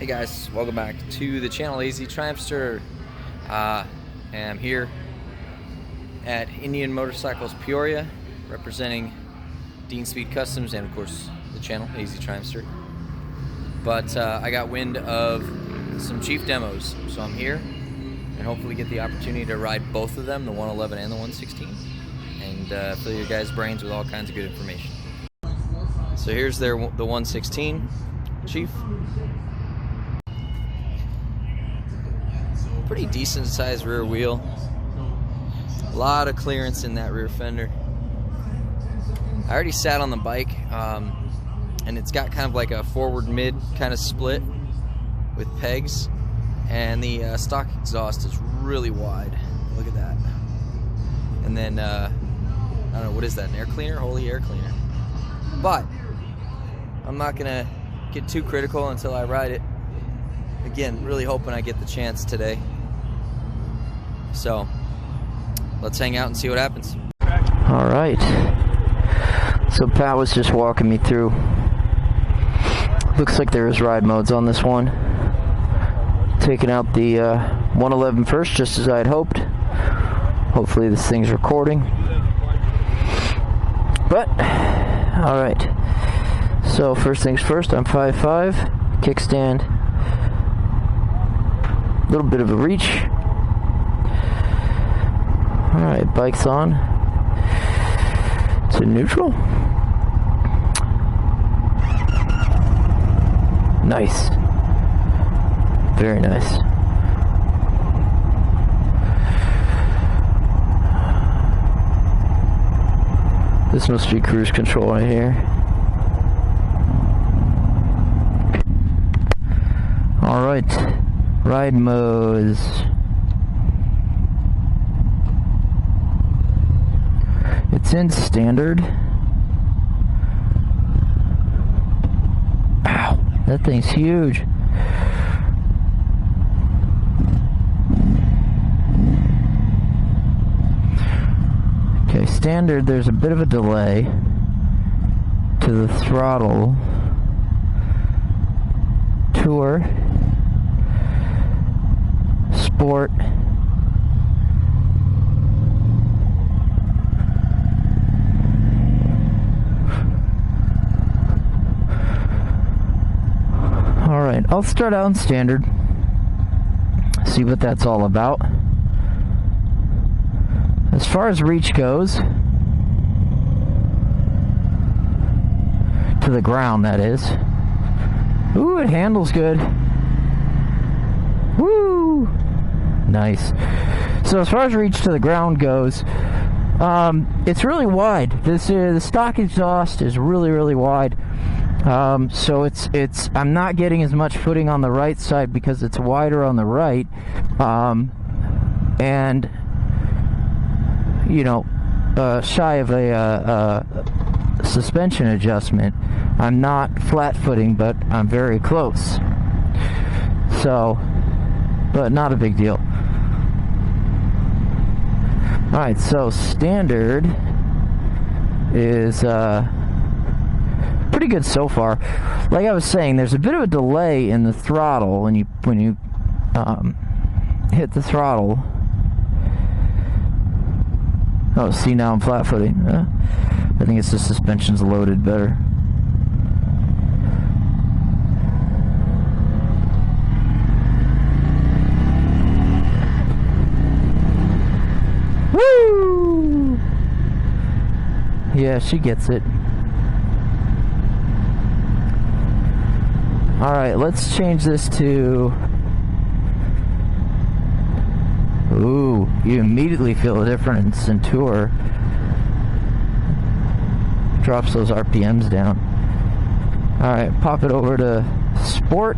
Hey guys, welcome back to the channel. AZ Triumphster. I'm here at Indian Motorcycles Peoria, representing Dean Speed Customs and of course the channel AZ Triumphster. But I got wind of some Chief demos, so I'm here and hopefully get the opportunity to ride both of them, the 111 and the 116, and fill your guys' brains with all kinds of good information. So here's the 116 Chief. Pretty decent sized rear wheel. A lot of clearance in that rear fender. I already sat on the bike, and it's got kind of like a forward mid kind of split with pegs, and the stock exhaust is really wide. Look at that. And then I don't know, what is that, an air cleaner? Holy air cleaner. But I'm not gonna get too critical until I ride it. Again, really hoping I get the chance today. So let's hang out and see what happens. All right. So Pat was just walking me through. Looks like there is ride modes on this one. Taking out the 111 first, just as I had hoped. Hopefully this thing's recording. But all right. So first things first, I'm 5'5", kickstand, a little bit of a reach. Alright, bike's on to neutral. Nice. Very nice. This must be cruise control right here. Alright, ride modes. It's in standard. Ow, that thing's huge. Okay, standard, there's a bit of a delay to the throttle. Tour. Sport. Alright, I'll start out in standard, see what that's all about. As far as reach goes, to the ground that is. Ooh, it handles good. Woo! Nice. So as far as reach to the ground goes, it's really wide. The stock exhaust is really wide. So it's I'm not getting as much footing on the right side because it's wider on the right, and you know, shy of a suspension adjustment. I'm not flat footing, but I'm very close. So, but not a big deal. All right, so standard is pretty good so far. Like I was saying, there's a bit of a delay in the throttle when you hit the throttle. Oh, see, now I'm flat footing. I think it's the suspension's loaded better. Woo! Yeah, she gets it. Alright, let's change this to... Ooh, you immediately feel a difference in tour. Drops those RPMs down. Alright, pop it over to sport.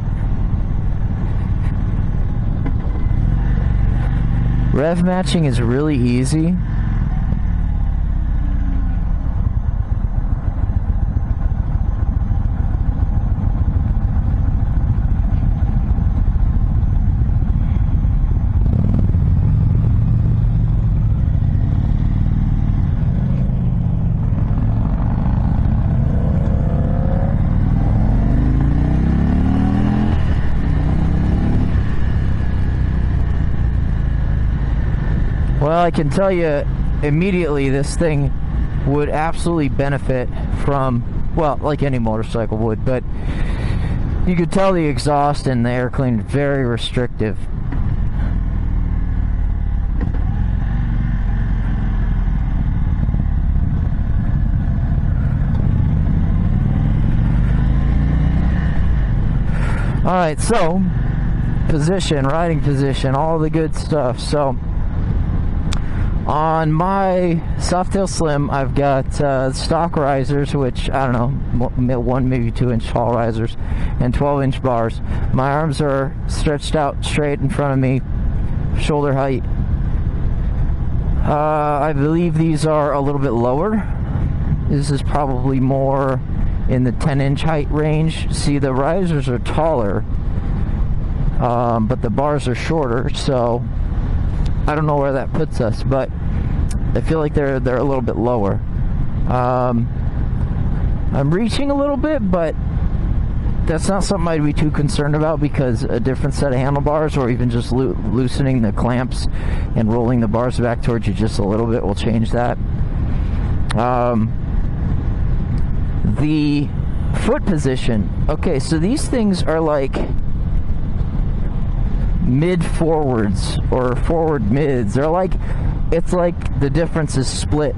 Rev matching is really easy. Well, I can tell you immediately this thing would absolutely benefit from, well, like any motorcycle would, but you could tell the exhaust and the air cleaner very restrictive. Alright, so position, riding position, all the good stuff. So on my Softail Slim, I've got stock risers, which I don't know, 1 maybe 2 inch tall risers, and 12-inch bars. My arms are stretched out straight in front of me, shoulder height. I believe these are a little bit lower. This is probably more in the 10-inch height range. See, the risers are taller, but the bars are shorter, so I don't know where that puts us, but I feel like they're a little bit lower. I'm reaching a little bit, but that's not something I'd be too concerned about, because a different set of handlebars, or even just loosening the clamps and rolling the bars back towards you just a little bit, will change that. The foot position. Okay, so these things are like mid forwards or forward mids. They're like, it's like the difference is split.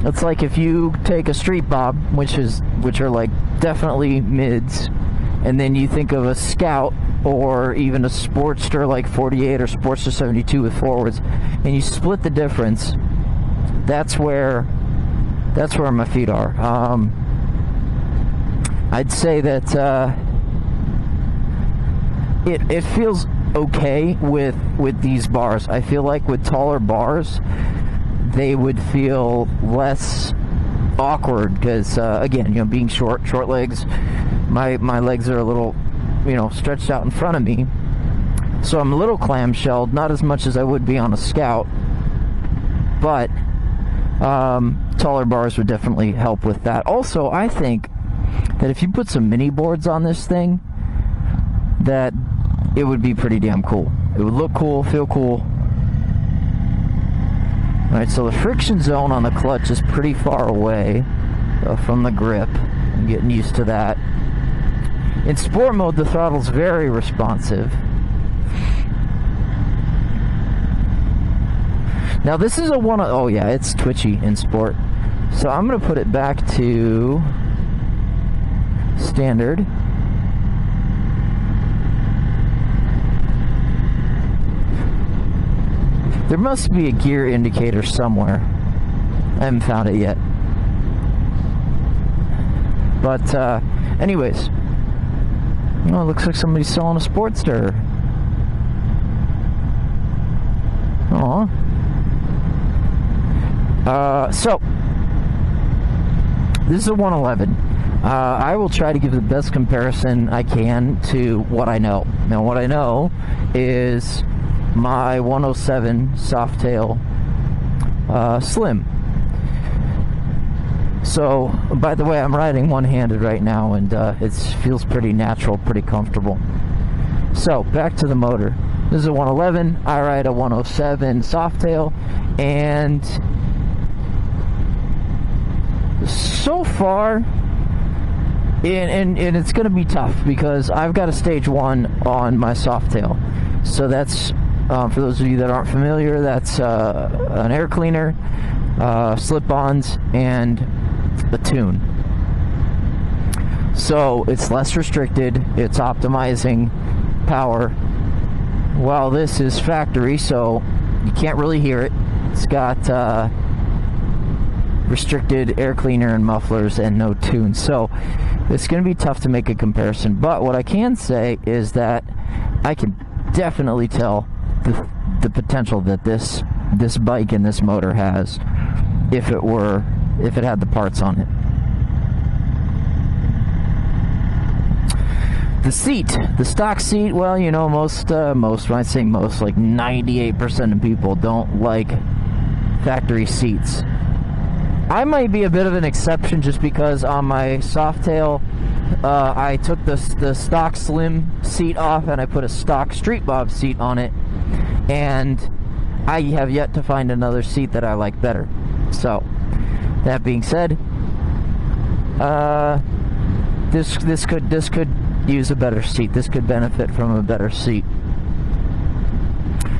It's like if you take a Street Bob, which are like definitely mids, and then you think of a Scout or even a Sportster like 48 or Sportster 72 with forwards, and you split the difference. That's where my feet are. I'd say that it feels okay with these bars. I feel like with taller bars, they would feel less awkward, because again, being short legs, my legs are a little, stretched out in front of me, so I'm a little clamshelled, not as much as I would be on a Scout, but taller bars would definitely help with that. Also, I think that if you put some mini boards on this thing, that it would be pretty damn cool. It would look cool, feel cool. Alright, so the friction zone on the clutch is pretty far away from the grip. I'm getting used to that. In sport mode, the throttle's very responsive. Now this is oh yeah, it's twitchy in sport. So I'm going to put it back to standard. There must be a gear indicator somewhere. I haven't found it yet. But anyways, it looks like somebody's selling a Sportster. Aw. So this is a 111. I will try to give the best comparison I can to what I know. Now, what I know is my 107 Softail Slim. So, by the way, I'm riding one-handed right now, and it feels pretty natural, pretty comfortable. So, back to the motor. This is a 111. I ride a 107 Softail, and so far, and it's going to be tough because I've got a stage 1 on my Softail. So that's, for those of you that aren't familiar, that's an air cleaner, slip-ons, and a tune. So it's less restricted, it's optimizing power, while this is factory, so you can't really hear it. It's got restricted air cleaner and mufflers and no tune, so it's going to be tough to make a comparison. But what I can say is that I can definitely tell the potential that this bike and this motor has if it had the parts on it. The seat, the stock seat, well, most, when I say most, like 98% of people don't like factory seats. I might be a bit of an exception just because on my Softail, I took the stock Slim seat off and I put a stock Street Bob seat on it, and I have yet to find another seat that I like better. So, that being said, this could use a better seat. This could benefit from a better seat.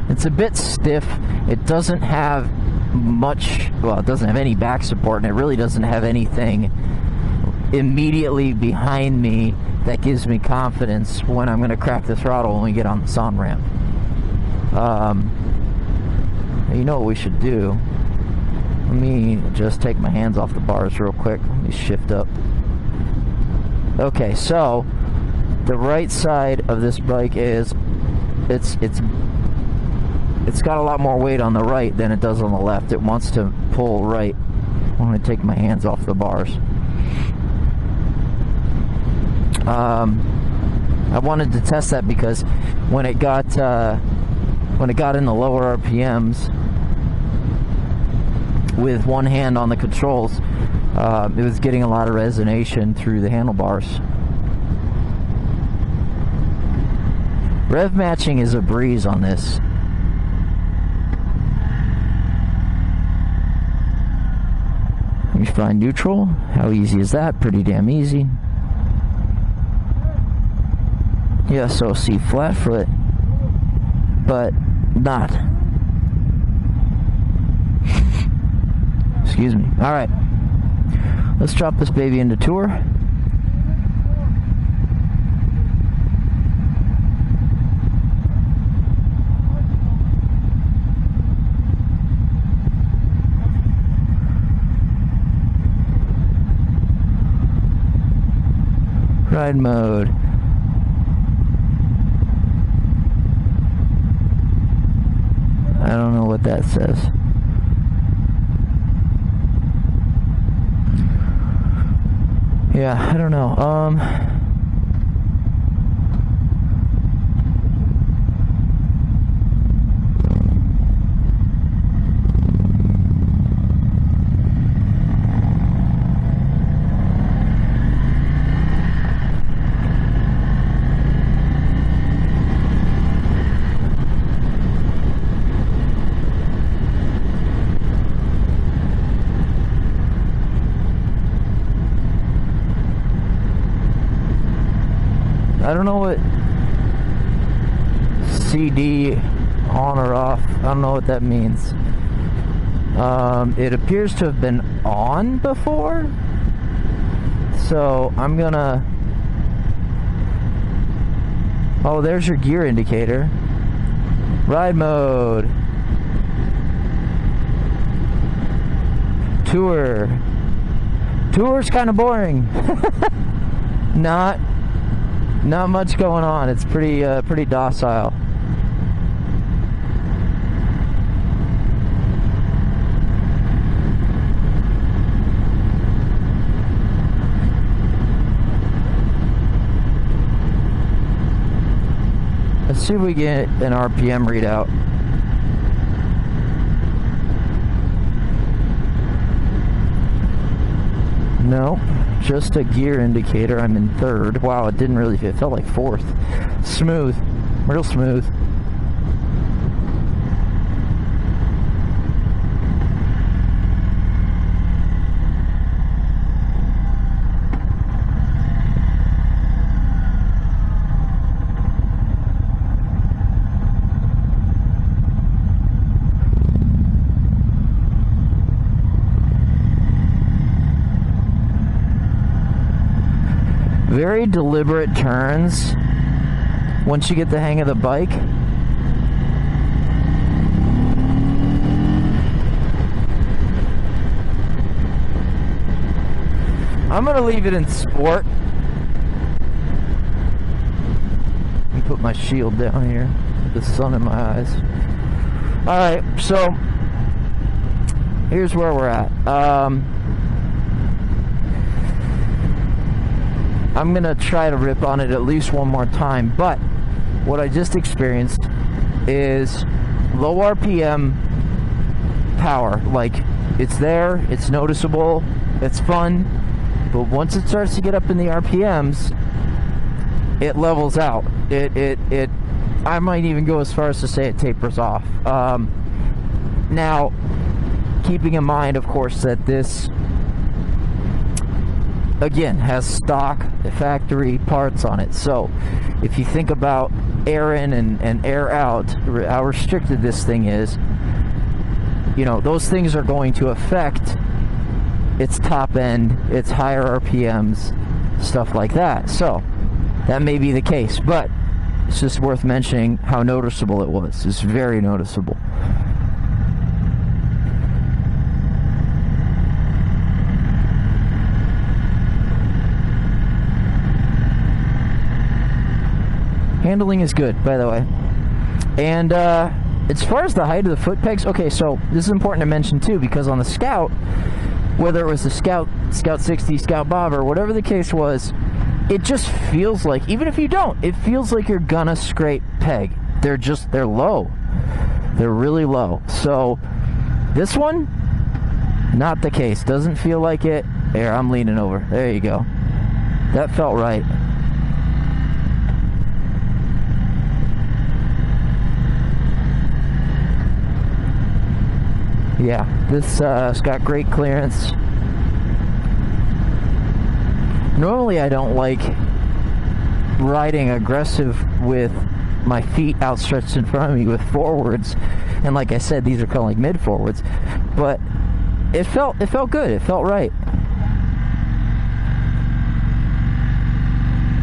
It's a bit stiff. It doesn't have much, well, it doesn't have any back support, and it really doesn't have anything immediately behind me that gives me confidence when I'm going to crack the throttle when we get on the on ramp. You know what we should do? Let me just take my hands off the bars real quick. Let me shift up. Okay, so the right side of this bike is it's got a lot more weight on the right than it does on the left. It wants to pull right. I'm going to take my hands off the bars. I wanted to test that because when it got in the lower RPMs with one hand on the controls, it was getting a lot of resonation through the handlebars. Rev matching is a breeze on this. You find neutral. How easy is that? Pretty damn easy. Yeah, so C flat foot, but not. Excuse me. All right, let's drop this baby into tour. Ride mode. I don't know what that says. Yeah, I don't know. I don't know what CD on or off, I don't know what that means. It appears to have been on before, so I'm gonna, oh, there's your gear indicator. Ride mode. Tour. Tour's kind of boring. Not much going on. It's pretty docile. Let's see if we get an RPM readout. No, just a gear indicator. I'm in third. Wow, it didn't really, it felt like fourth. Smooth, real smooth. Very deliberate turns once you get the hang of the bike. I'm gonna leave it in sport. Let me put my shield down here. The sun in my eyes. Alright, so here's where we're at. I'm gonna try to rip on it at least one more time, but what I just experienced is low RPM power. Like, it's there, it's noticeable, it's fun, but once it starts to get up in the RPMs, it levels out. I might even go as far as to say it tapers off. Now, keeping in mind, of course, that this, again, has stock factory parts on it. So, if you think about air in and air out, how restricted this thing is, you know, those things are going to affect its top end, its higher RPMs, stuff like that. So, that may be the case, but it's just worth mentioning how noticeable it was. It's very noticeable. Handling is good, by the way. And as far as the height of the foot pegs, okay, so this is important to mention too, because on the Scout, whether it was the Scout 60, Scout Bob, or whatever the case was, it just feels like, even if you don't, it feels like you're gonna scrape peg. They're low. They're really low. So this one, not the case. Doesn't feel like it. There, I'm leaning over. There you go. That felt right. Yeah, this has got great clearance. Normally I don't like riding aggressive with my feet outstretched in front of me with forwards, and like I said, these are kind of like mid forwards, but it felt good. It felt right.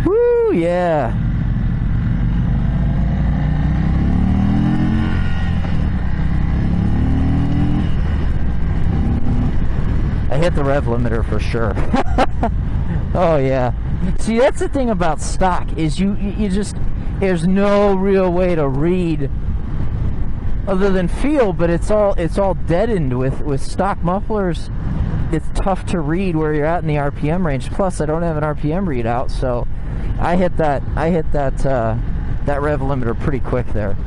Woo, yeah. I hit the rev limiter for sure. Oh yeah. See, that's the thing about stock, is you just, there's no real way to read other than feel, but it's all deadened with stock mufflers. It's tough to read where you're at in the RPM range. Plus, I don't have an RPM readout, so I hit that rev limiter pretty quick there.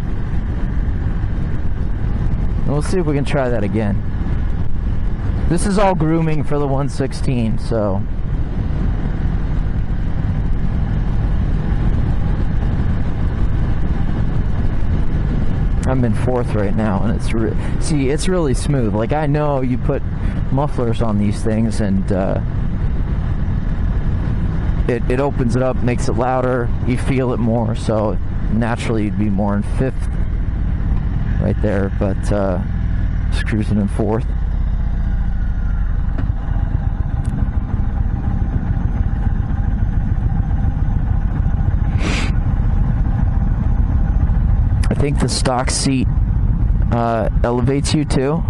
And we'll see if we can try that again. This is all grooming for the 116, so. I'm in fourth right now, and it's really smooth. Like, I know you put mufflers on these things, and it opens it up, makes it louder. You feel it more, so naturally you'd be more in fifth right there. But just cruising in fourth. I think the stock seat elevates you too.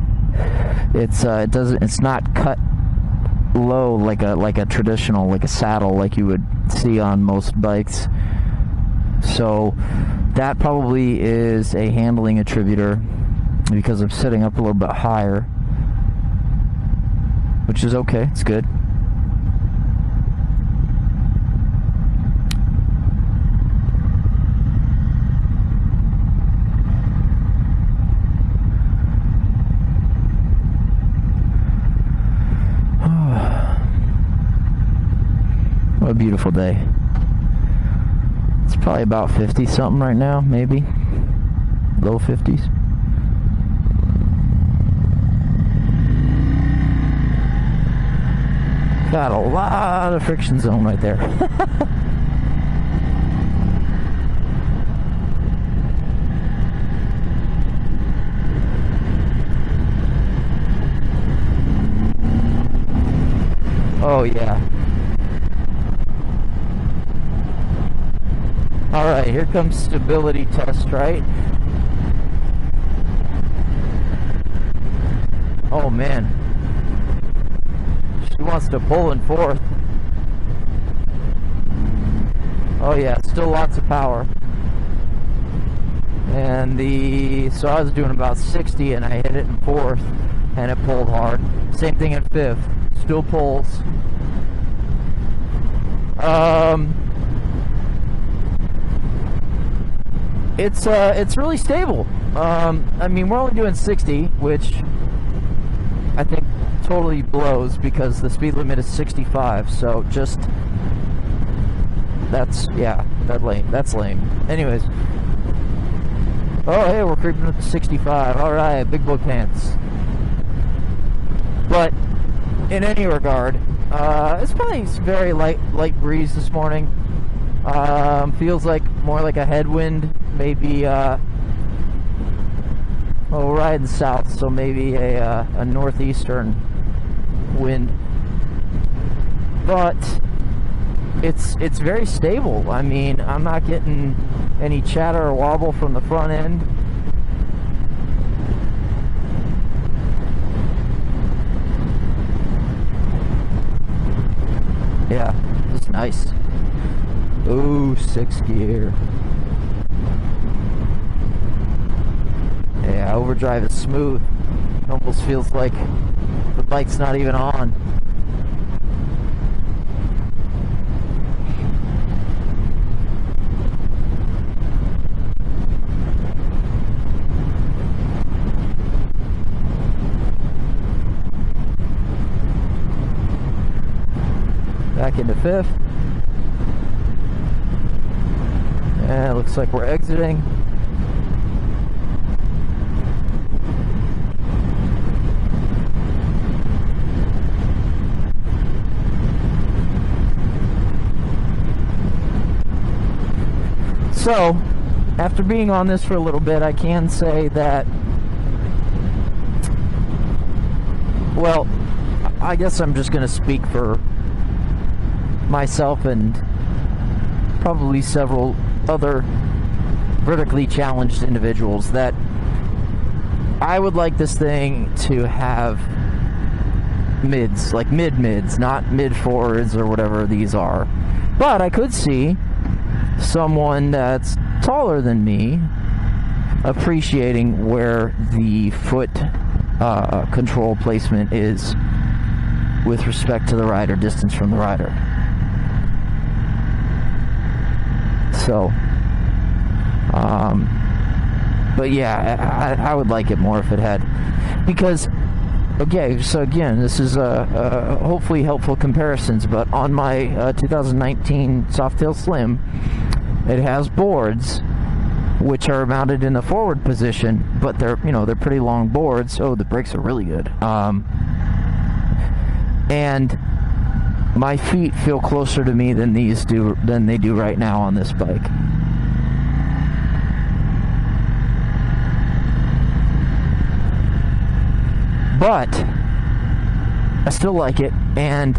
It's not cut low like a traditional, like a saddle, like you would see on most bikes. So that probably is a handling attributor, because I'm sitting up a little bit higher, which is okay. It's good. What a beautiful day. It's probably about 50 something right now, maybe low 50s. Got a lot of friction zone right there. Oh yeah. Alright, here comes stability test, right? Oh man. She wants to pull in fourth. Oh yeah, still lots of power. And so I was doing about 60 and I hit it in fourth and it pulled hard. Same thing in fifth. Still pulls. It's really stable. I mean, we're only doing 60, which I think totally blows because the speed limit is 65. So just that's lame. Anyways, Oh, hey, we're creeping up to 65. All right, big boy pants. But in any regard, it's probably very light breeze this morning. Feels like more like a headwind, maybe. Well, we're riding south, so maybe a northeastern wind. But it's very stable. I mean, I'm not getting any chatter or wobble from the front end. Yeah, it's nice. Ooh, 6th gear. Yeah, overdrive is smooth. It almost feels like the bike's not even on. Back into 5th. And it looks like we're exiting. So, after being on this for a little bit, I can say that, well, I guess I'm just going to speak for myself and probably several other vertically challenged individuals, that I would like this thing to have mids, like mid-mids, not mid-forwards or whatever these are. But I could see someone that's taller than me appreciating where the foot control placement is with respect to the rider, distance from the rider. So, but yeah, I would like it more if it had, because, okay, so again, this is hopefully helpful comparisons, but on my 2019 Softail Slim, it has boards which are mounted in a forward position, but they're pretty long boards. Oh, the brakes are really good. And my feet feel closer to me than they do right now on this bike. But I still like it, and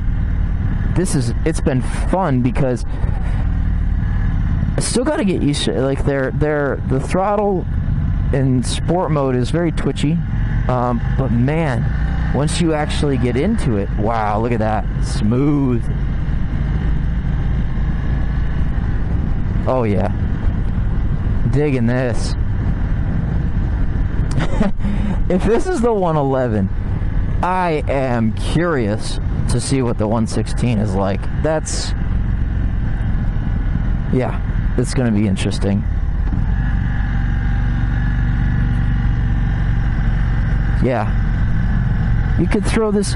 it's been fun because I still got to get used to it. Like the throttle in sport mode is very twitchy, but man, once you actually get into it, wow, look at that, smooth. Oh yeah, digging this. If this is the 111, I am curious to see what the 116 is like. Yeah, it's going to be interesting. Yeah. You could throw this,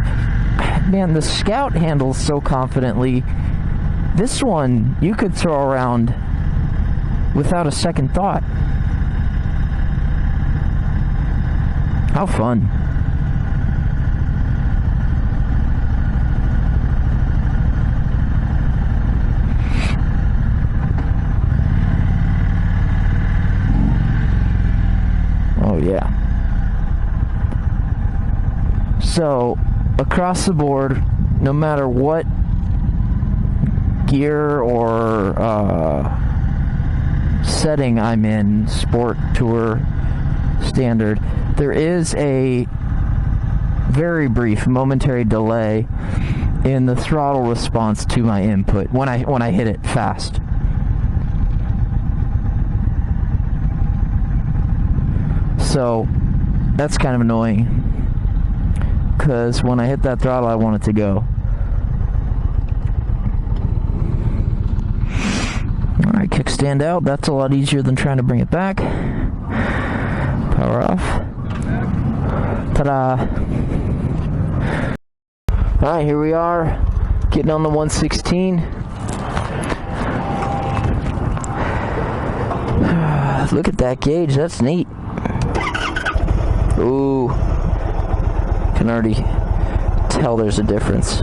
man, the Scout handles so confidently. This one, you could throw around without a second thought. How fun. Oh yeah. So, across the board, no matter what gear or setting I'm in, sport, tour, standard, there is a very brief momentary delay in the throttle response to my input when I hit it fast. So that's kind of annoying, because when I hit that throttle, I want it to go. Alright, kickstand out. That's a lot easier than trying to bring it back. Power off. Ta-da! Alright, here we are, getting on the 116. Look at that gauge. That's neat. Ooh. Can already tell there's a difference.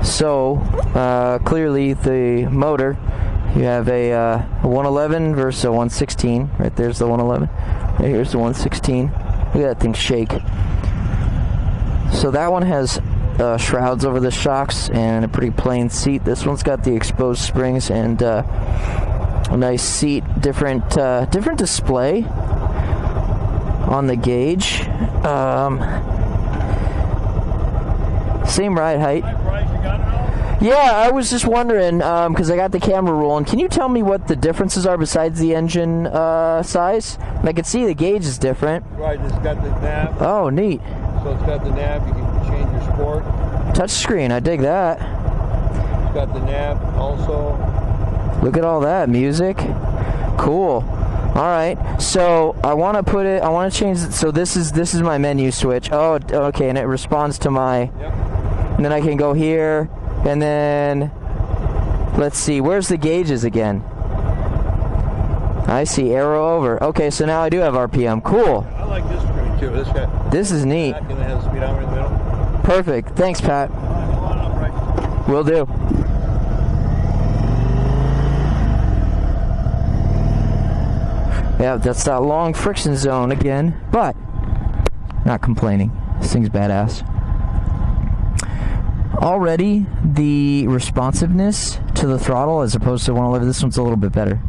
So, clearly the motor, you have a 111 versus a 116. Right there's the 111. Right here's the 116. Look at that thing shake. So that one has shrouds over the shocks and a pretty plain seat. This one's got the exposed springs and a nice seat. Different display on the gauge. Same ride height. Yeah, I was just wondering, because I got the camera rolling. Can you tell me what the differences are besides the engine size? I can see the gauge is different. Right, it's got the nav. Oh, neat. So it's got the nav. You can change your sport. Touch screen, I dig that. It's got the nav also. Look at all that music. Cool. All right. So I want to change it. So this is my menu switch. Oh, okay, and it responds to my. Yep. And then I can go here, and then let's see. Where's the gauges again? I see arrow over. Okay, so now I do have RPM. Cool. I like this screen too. This is neat. And it has a speedometer in the middle. Perfect. Thanks, Pat. Hold on, I'm right. Will do. Yeah, that's that long friction zone again, but not complaining. This thing's badass. Already, the responsiveness to the throttle as opposed to 111, this one's a little bit better.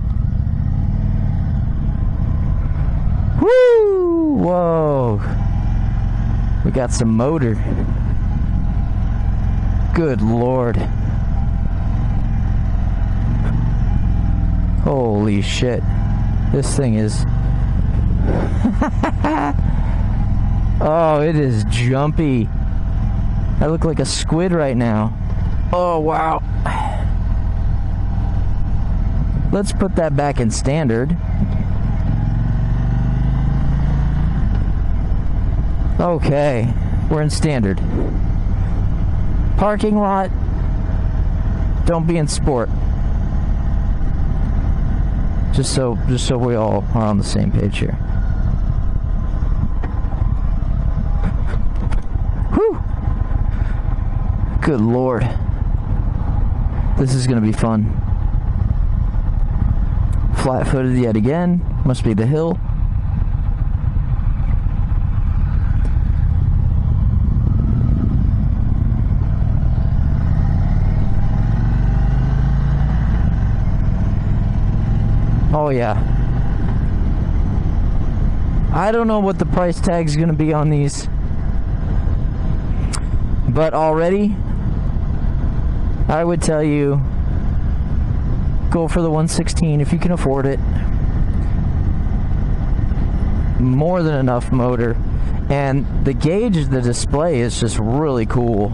Woo! Whoa! We got some motor. Good Lord. Holy shit. This thing is... Oh, it is jumpy. I look like a squid right now. Oh, wow. Let's put that back in standard. Okay, we're in standard. Parking lot. Don't be in sport. Just so we all are on the same page here. Whew. Good Lord. This is going to be fun. Flat-footed yet again. Must be the hill. Oh yeah. I don't know what the price tag is going to be on these, but already I would tell you go for the 116 if you can afford it. More than enough motor, and the gauge, the display is just really cool.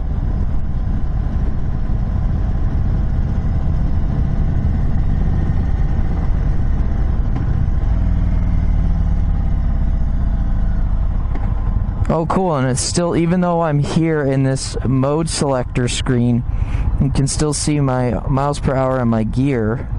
Oh, cool, and it's still, even though I'm here in this mode selector screen, you can still see my miles per hour and my gear.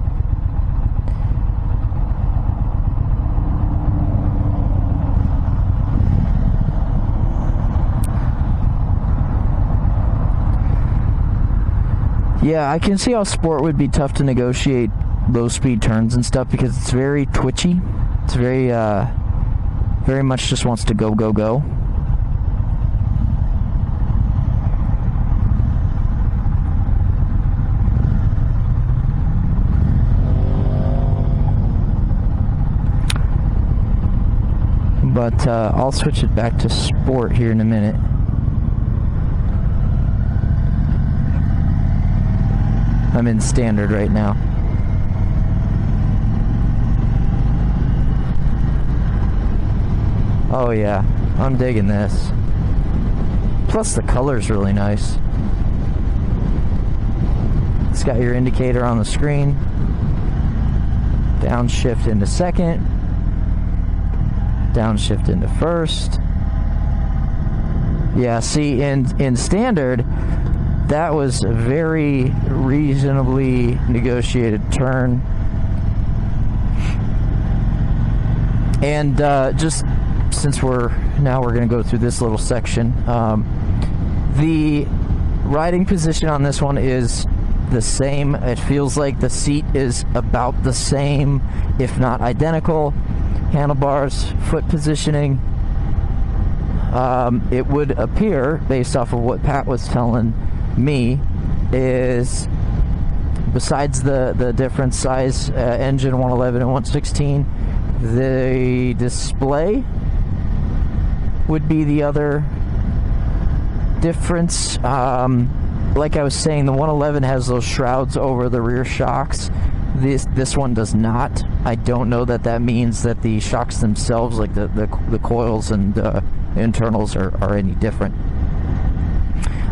Yeah, I can see how sport would be tough to negotiate low speed turns and stuff because it's very twitchy. It's very, very much just wants to go, go, go. But I'll switch it back to sport here in a minute. I'm in standard right now. Oh yeah, I'm digging this. Plus the color's really nice. It's got your indicator on the screen. Downshift into second. Downshift into first. Yeah, see, in standard, that was a very reasonably negotiated turn. And just since we're going to go through this little section, the riding position on this one is the same. It feels like the seat is about the same, if not identical. Handlebars, foot positioning. It would appear, based off of what Pat was telling me, is besides the different size engine, 111 and 116, the display would be the other difference. Like I was saying, the 111 has those shrouds over the rear shocks. This one does not. I don't know that means that the shocks themselves, like the coils and internals, are any different.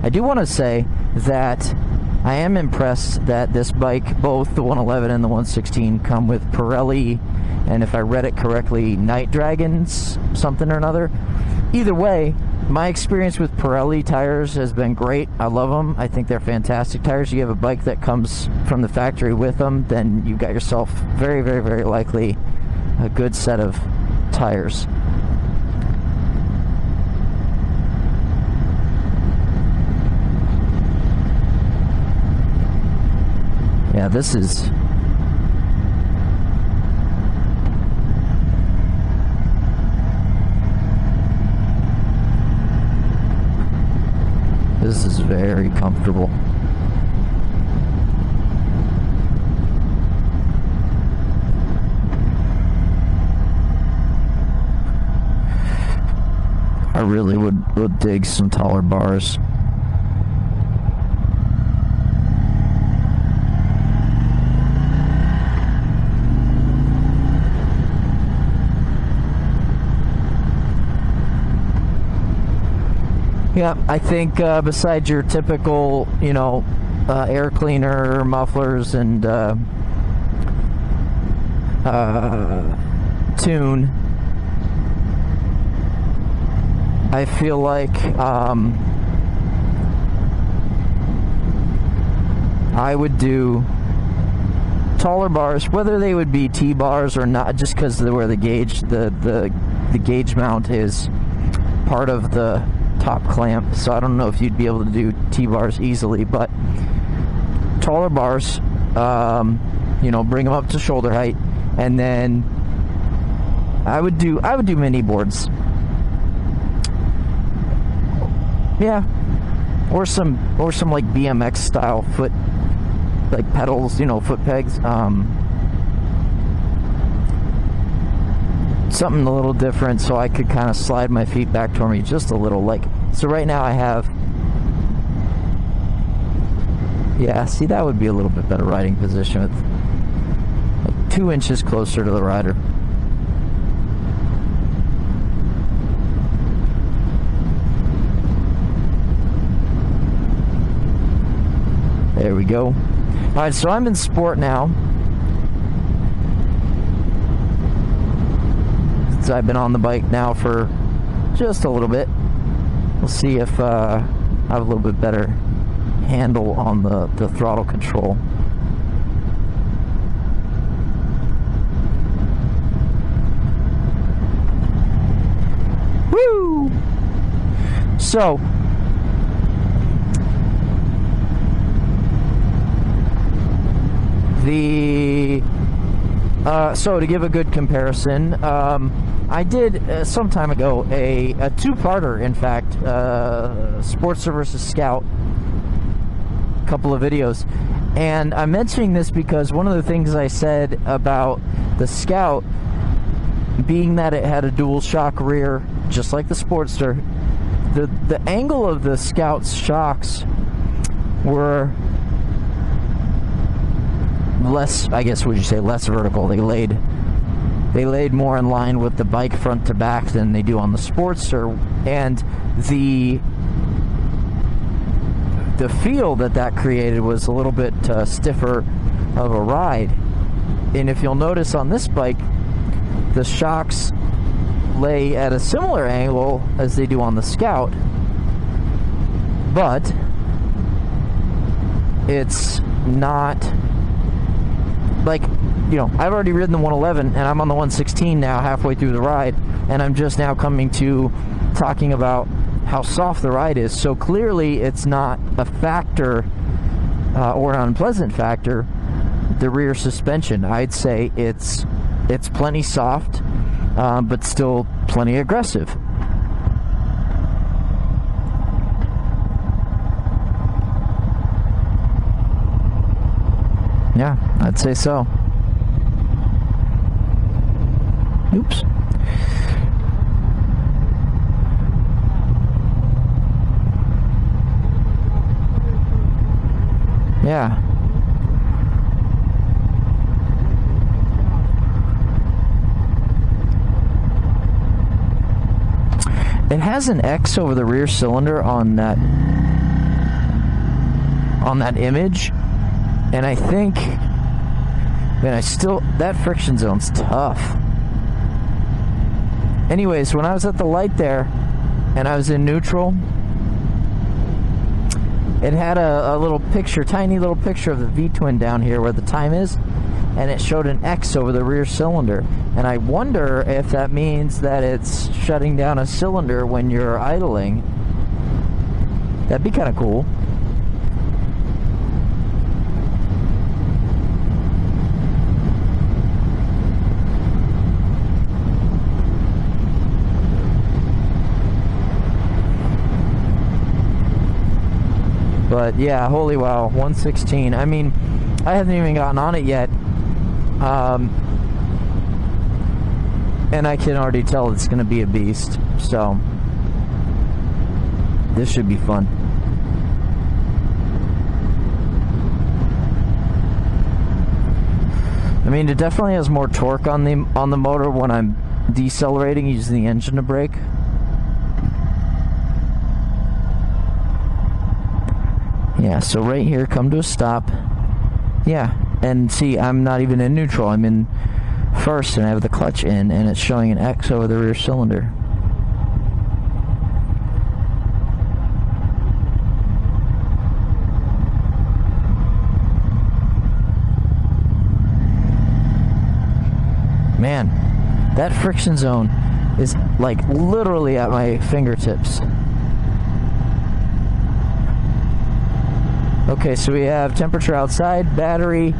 I do want to say that I am impressed that this bike, both the 111 and the 116, come with Pirelli, and if I read it correctly, Night Dragons something or another. Either way, my experience with Pirelli tires has been great. I love them. I think they're fantastic tires. You have a bike that comes from the factory with them, then you've got yourself very, very, very likely a good set of tires. Yeah, this is... This is very comfortable. I really would dig some taller bars. Yeah, I think besides your typical, air cleaner, mufflers, and tune, I feel like I would do taller bars, whether they would be T-bars or not, just because of where the gauge, the gauge mount is part of the top clamp, so I don't know if you'd be able to do T-bars easily, but taller bars, bring them up to shoulder height, and then I would do mini boards. Yeah, or some like BMX style foot, like pedals, foot pegs. Something a little different, so I could kind of slide my feet back toward me just a little. So right now I have, see, that would be a little bit better riding position with like 2 inches closer to the rider. There we go. All right, so I'm in sport now. I've been on the bike now for just a little bit. We'll see if I have a little bit better handle on the throttle control. Woo! So to give a good comparison, I did some time ago a two-parter, in fact, Sportster versus Scout, a couple of videos, and I'm mentioning this because one of the things I said about the Scout being that it had a dual shock rear, just like the Sportster, the angle of the Scout's shocks were less, I guess, would you say, less vertical. They laid more in line with the bike front to back than they do on the Sportster, and the feel that created was a little bit stiffer of a ride. And if you'll notice on this bike, the shocks lay at a similar angle as they do on the Scout, but it's not like, you know, I've already ridden the 111 and I'm on the 116 now, halfway through the ride, and I'm just now coming to talking about how soft the ride is. So clearly it's not a factor or an unpleasant factor, the rear suspension. I'd say it's plenty soft, but still plenty aggressive. Yeah, I'd say so. Oops. Yeah. It has an X over the rear cylinder on that image, and I think, man, that friction zone's tough. Anyways, when I was at the light there and I was in neutral, it had a little picture, tiny little picture of the V-twin down here where the time is, and it showed an X over the rear cylinder. And I wonder if that means that it's shutting down a cylinder when you're idling. That'd be kind of cool. But yeah, holy wow, 116. I mean, I haven't even gotten on it yet. And I can already tell it's going to be a beast. So, this should be fun. I mean, it definitely has more torque on the motor when I'm decelerating using the engine to brake. Yeah, so right here, come to a stop. Yeah, and see, I'm not even in neutral. I'm in first, and I have the clutch in, and it's showing an X over the rear cylinder. Man, that friction zone is like literally at my fingertips. Okay, so we have temperature outside, battery,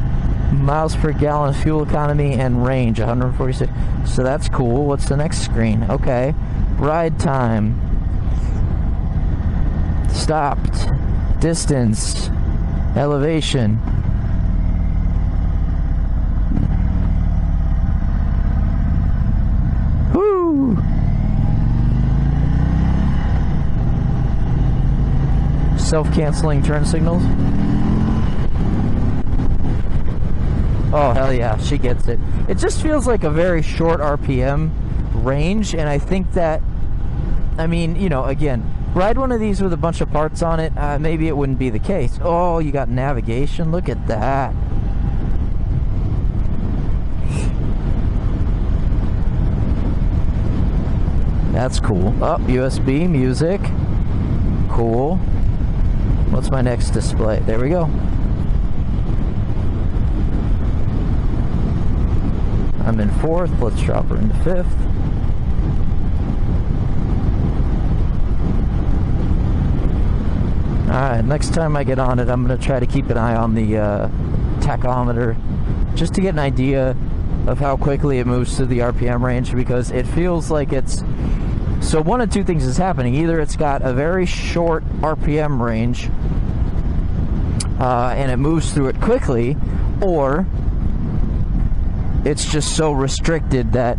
miles per gallon, fuel economy, and range, 146. So that's cool. What's the next screen? Okay. Ride time. Stopped. Distance. Elevation. Woo! Self-canceling turn signals. Oh, hell yeah, she gets it. It just feels like a very short RPM range, and I think that, I mean, you know, again, ride one of these with a bunch of parts on it, maybe it wouldn't be the case. Oh, you got navigation, look at that. That's cool. Oh, USB, music. Cool. What's my next display? There we go. I'm in fourth. Let's drop her into fifth. Alright, next time I get on it, I'm going to try to keep an eye on the tachometer just to get an idea of how quickly it moves through the RPM range, because it feels like it's... So one of two things is happening. Either it's got a very short RPM range and it moves through it quickly, or it's just so restricted that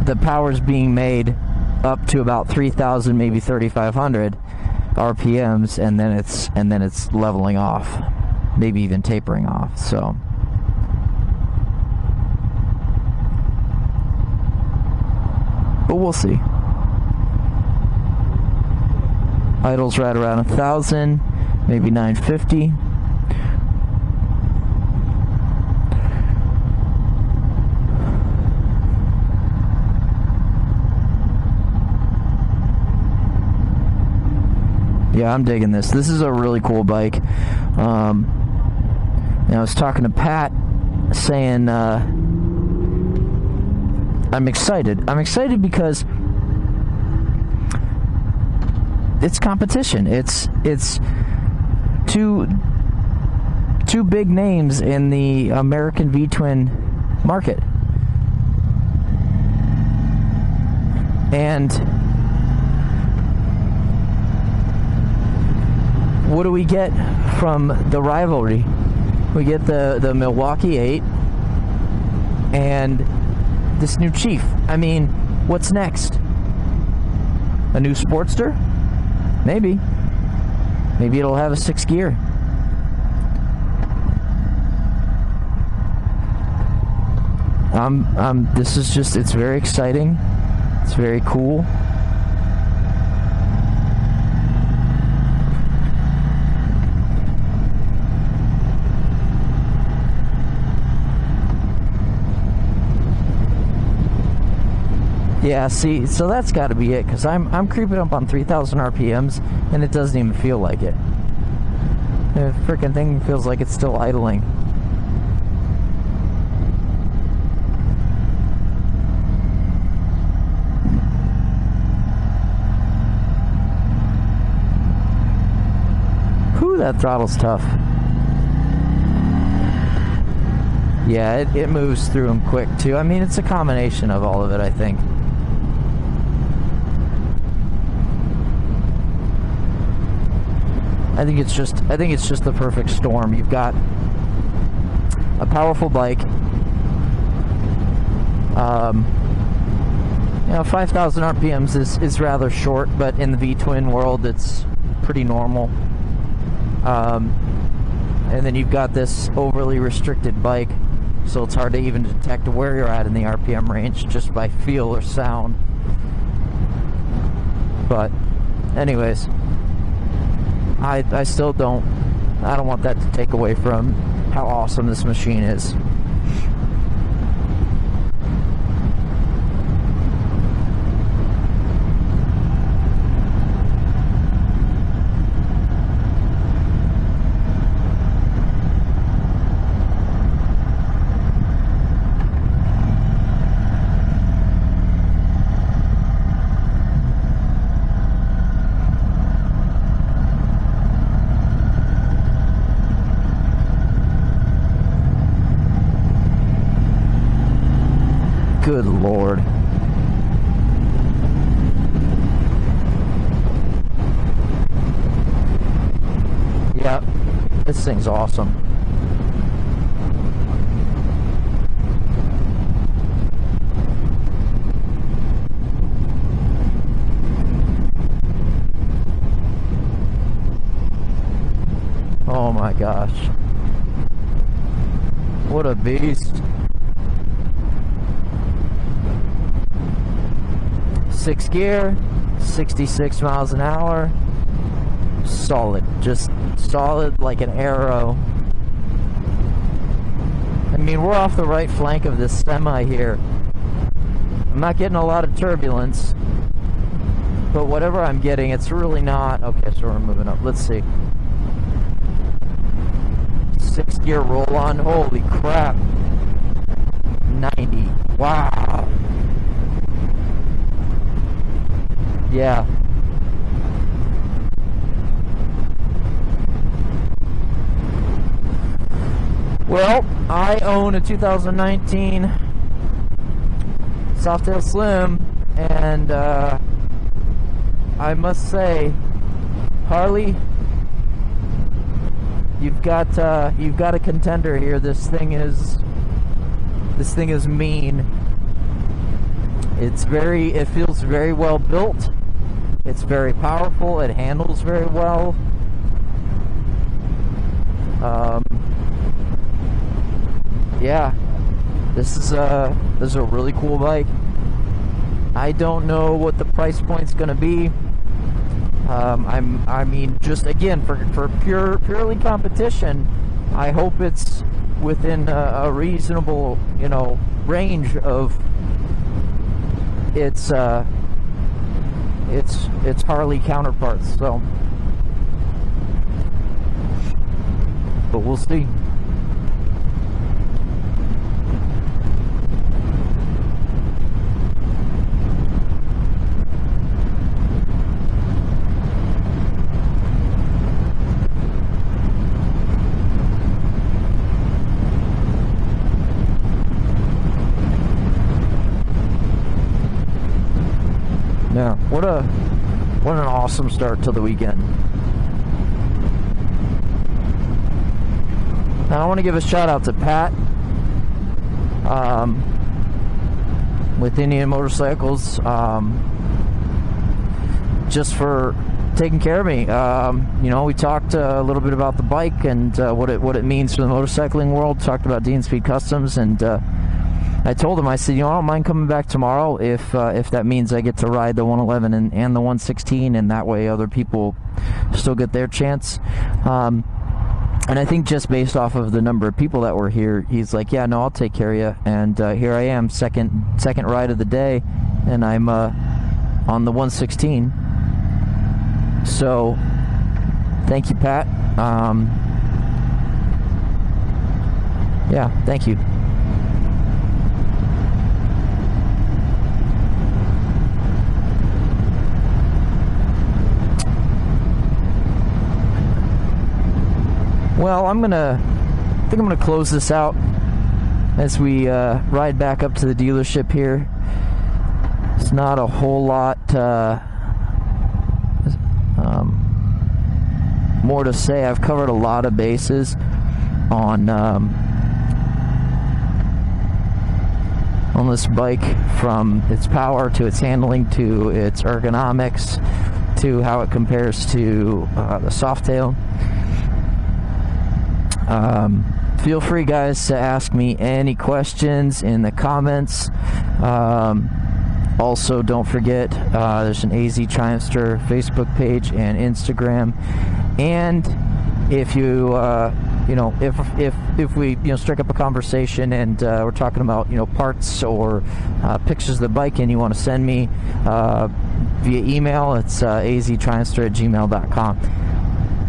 the power's being made up to about 3,000, maybe 3,500 RPMs, and then it's leveling off, maybe even tapering off. So but we'll see. Idle's right around 1,000, maybe 950. Yeah, I'm digging this. This is a really cool bike. And I was talking to Pat, saying I'm excited. I'm excited because it's competition. It's two big names in the American V-twin market. And what do we get from the rivalry? We get the Milwaukee 8 and this new Chief. I mean, what's next? A new Sportster? Maybe. Maybe it'll have a 6 gear. This is just, it's very exciting. It's very cool. Yeah, see, so that's got to be it, because I'm creeping up on 3,000 RPMs, and it doesn't even feel like it. The freaking thing feels like it's still idling. Whew, that throttle's tough. Yeah, it moves through them quick, too. I mean, it's a combination of all of it, I think. I think it's just the perfect storm. You've got a powerful bike. 5,000 RPMs is rather short, but in the V-twin world, it's pretty normal. And then you've got this overly restricted bike, so it's hard to even detect where you're at in the RPM range just by feel or sound. But anyways, I still don't want that to take away from how awesome this machine is. Good Lord. Yeah, this thing's awesome. Oh my gosh. What a beast. 6 gear, 66 miles an hour. Solid, just solid like an arrow. I mean, we're off the right flank of this semi here. I'm not getting a lot of turbulence, but whatever I'm getting, it's really not. Okay, so we're moving up. Let's see. 6 gear roll on. Holy crap. 90. Wow. Yeah. Well, I own a 2019 Softail Slim, and I must say, Harley, you've got a contender here. This thing is mean. It feels very well built. It's very powerful. It handles very well. Yeah, this is a really cool bike. I don't know what the price point's gonna be. I mean, just again for purely competition, I hope it's within a reasonable, range of its Harley counterparts. So but we'll see. Yeah, what an awesome start to the weekend. Now I want to give a shout out to Pat with Indian Motorcycles, just for taking care of me. We talked a little bit about the bike and what it means for the motorcycling world. Talked about Dean Speed Customs, and I told him, I said, I don't mind coming back tomorrow if that means I get to ride the 111 and the 116, and that way other people still get their chance. And I think just based off of the number of people that were here, he's like, yeah, no, I'll take care of you. And here I am, second ride of the day, and I'm on the 116. So thank you, Pat. Yeah, thank you. Well, I think I'm gonna close this out as we ride back up to the dealership here. It's not a whole lot more to say. I've covered a lot of bases on this bike, from its power to its handling to its ergonomics to how it compares to the Softail. Feel free, guys, to ask me any questions in the comments. Also, don't forget, there's an AZ Triumphster Facebook page and Instagram. And if you, if we, strike up a conversation and we're talking about, parts or pictures of the bike, and you want to send me via email, it's aztriumphster@gmail.com.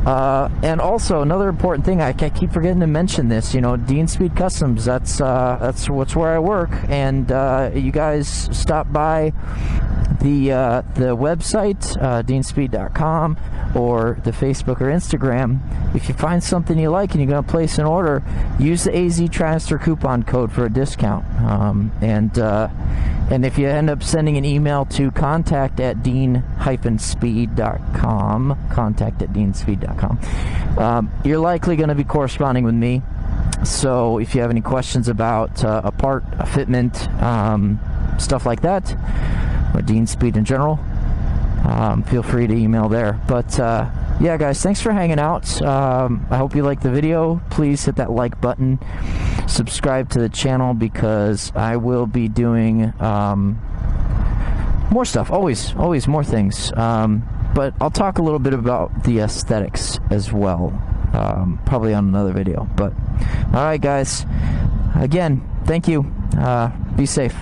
And also, another important thing, I keep forgetting to mention this, Dean Speed Customs, that's where I work, and you guys stop by the website, deanspeed.com, or the Facebook or Instagram. If you find something you like and you're going to place an order, use the AZ Triumphster coupon code for a discount. And if you end up sending an email to contact@deanspeed.com, you're likely going to be corresponding with me. So if you have any questions about a part, a fitment, stuff like that, or Dean Speed in general, feel free to email there. But yeah, guys, thanks for hanging out. I hope you liked the video. Please hit that like button, subscribe to the channel, because I will be doing more stuff, always more things, but I'll talk a little bit about the aesthetics as well, probably on another video. But alright, guys, again, thank you. Be safe.